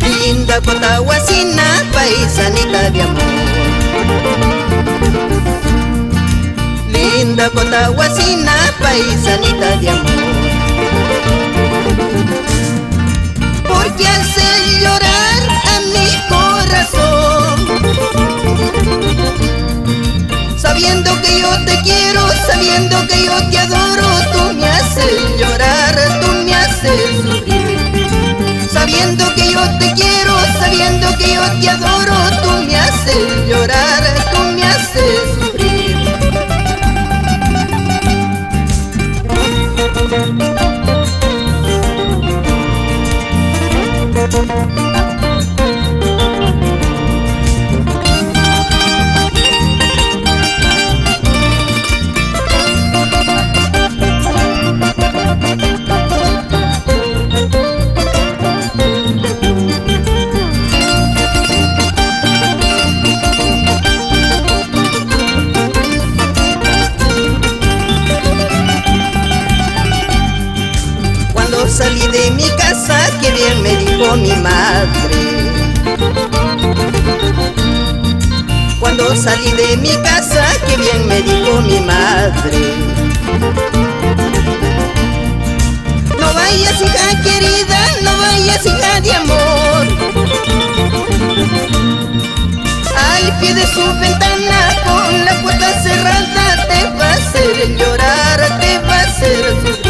Linda Cotahuasina, paisanita de amor. Linda Cotahuasina, paisanita de amor. Porque hace llorar a mi corazón, sabiendo que yo te quiero, sabiendo que yo te adoro. Tú me haces llorar, tú me haces sufrir. Sabiendo que yo te quiero, sabiendo que yo te adoro. Tú me haces llorar, tú me haces sufrir. Salí de mi casa, que bien me dijo mi madre. Cuando salí de mi casa, que bien me dijo mi madre. No vayas, hija querida, no vayas, hija de amor. Al pie de su ventana, con la puerta cerrada, te va a hacer llorar, te va a hacer sufrir.